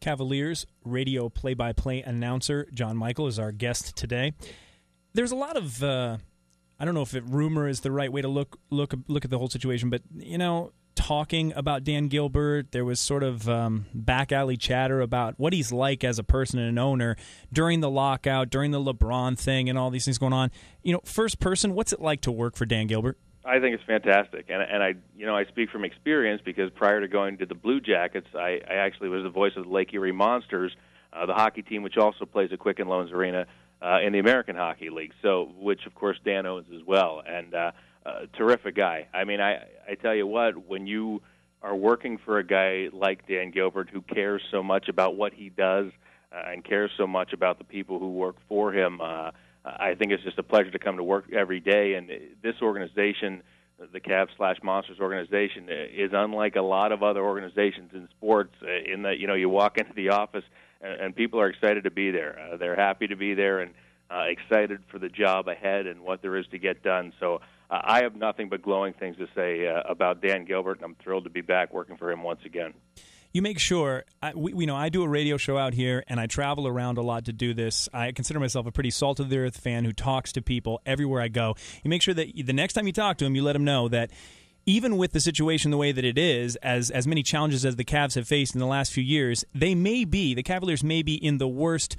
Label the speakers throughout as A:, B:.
A: Cavaliers radio play-by-play announcer John Lencl is our guest today. There's a lot of, I don't know if rumor is the right way to look at the whole situation, but, talking about Dan Gilbert, there was sort of back alley chatter about what he's like as a person and an owner during the lockout, during the LeBron thing and all these things going on. First person, what's it like to work for Dan Gilbert?
B: I think it's fantastic, and I speak from experience because prior to going to the Blue Jackets, I actually was the voice of the Lake Erie Monsters, the hockey team, which also plays at Quicken Loans Arena in the American Hockey League. So, which of course Dan owns as well, and terrific guy. I mean, I tell you what, when you are working for a guy like Dan Gilbert who cares so much about what he does and cares so much about the people who work for him. I think it's just a pleasure to come to work every day, and this organization, the Cavs/Monsters organization, is unlike a lot of other organizations in sports in that, you walk into the office and people are excited to be there. They're happy to be there and excited for the job ahead and what there is to get done. So I have nothing but glowing things to say about Dan Gilbert, and I'm thrilled to be back working for him once again.
A: You make sure, I do a radio show out here, and I travel around a lot to do this. I consider myself a pretty salt-of-the-earth fan who talks to people everywhere I go. You make sure that the next time you talk to them, you let them know that even with the situation the way that it is, as many challenges as the Cavs have faced in the last few years, the Cavaliers may be in the worst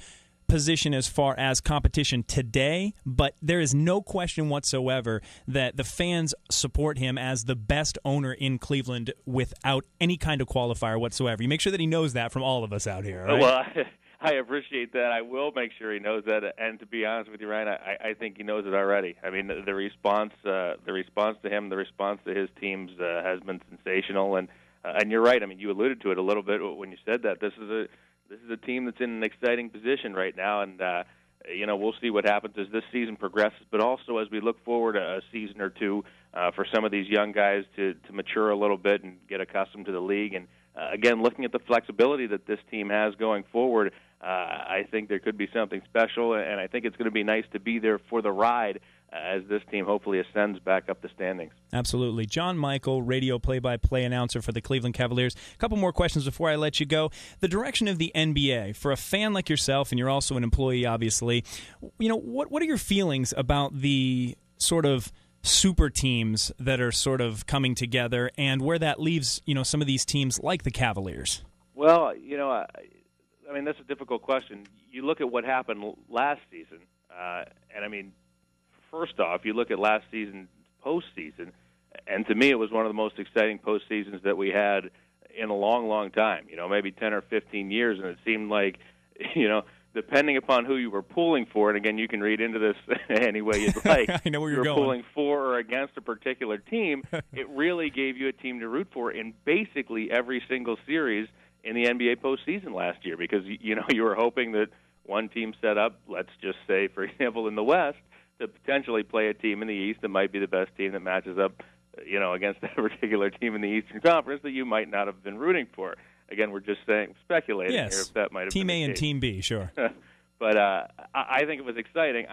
A: position as far as competition today, but there is no question whatsoever that the fans support him as the best owner in Cleveland without any kind of qualifier whatsoever. You make sure that he knows that from all of us out here, right?
B: Well, I appreciate that. I will make sure he knows that, and to be honest with you, Ryan, I think he knows it already. I mean, the response to him, the response to his teams has been sensational, and you're right. I mean, you alluded to it a little bit when you said that. This is a team that's in an exciting position right now, and we'll see what happens as this season progresses, but also as we look forward a season or two for some of these young guys to mature a little bit and get accustomed to the league. And again, looking at the flexibility that this team has going forward, I think there could be something special, and I think it's going to be nice to be there for the ride as this team hopefully ascends back up the standings.
A: Absolutely. John Lencl, radio play-by-play announcer for the Cleveland Cavaliers. A couple more questions before I let you go. The direction of the NBA, for a fan like yourself, and you're also an employee, obviously, what are your feelings about the sort of super teams that are sort of coming together and where that leaves, some of these teams like the Cavaliers?
B: Well, I mean, that's a difficult question. You look at what happened last season, and I mean, first off, you look at last season's postseason, and to me it was one of the most exciting postseasons that we had in a long, long time, maybe 10 or 15 years, and it seemed like, depending upon who you were pulling for, and again, you can read into this any way you'd like.
A: I know where you're
B: going.
A: Pulling
B: for or against a particular team, it really gave you a team to root for in basically every single series in the NBA postseason last year, because, you were hoping that one team set up, let's just say, for example, in the West, to potentially play a team in the East that might be the best team that matches up, against that particular team in the Eastern Conference that you might not have been rooting for. Again, we're just speculating here if that might have
A: Team
B: been
A: A
B: the
A: and
B: case.
A: Team B, sure.
B: But I think it was exciting.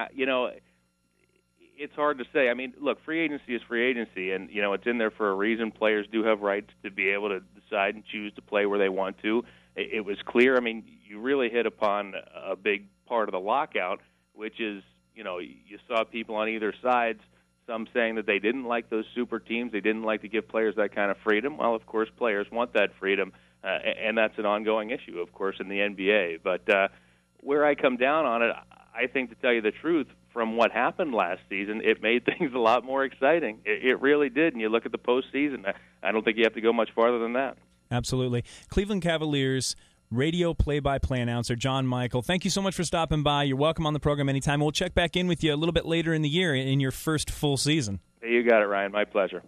B: It's hard to say. I mean, look, free agency is free agency, and, it's in there for a reason. Players do have rights to be able to decide and choose to play where they want to. It was clear. I mean, you really hit upon a big part of the lockout, which is, you saw people on either sides, some saying that they didn't like those super teams, they didn't like to give players that kind of freedom. Well, of course, players want that freedom, and that's an ongoing issue, of course, in the NBA. But where I come down on it, I think, to tell you the truth, from what happened last season, it made things a lot more exciting. It really did, and you look at the postseason, I don't think you have to go much farther than that.
A: Absolutely. Cleveland Cavaliers radio play-by-play announcer John Lencl, thank you so much for stopping by. You're welcome on the program anytime. We'll check back in with you a little bit later in the year in your first full season.
B: You got it, Ryan. My pleasure.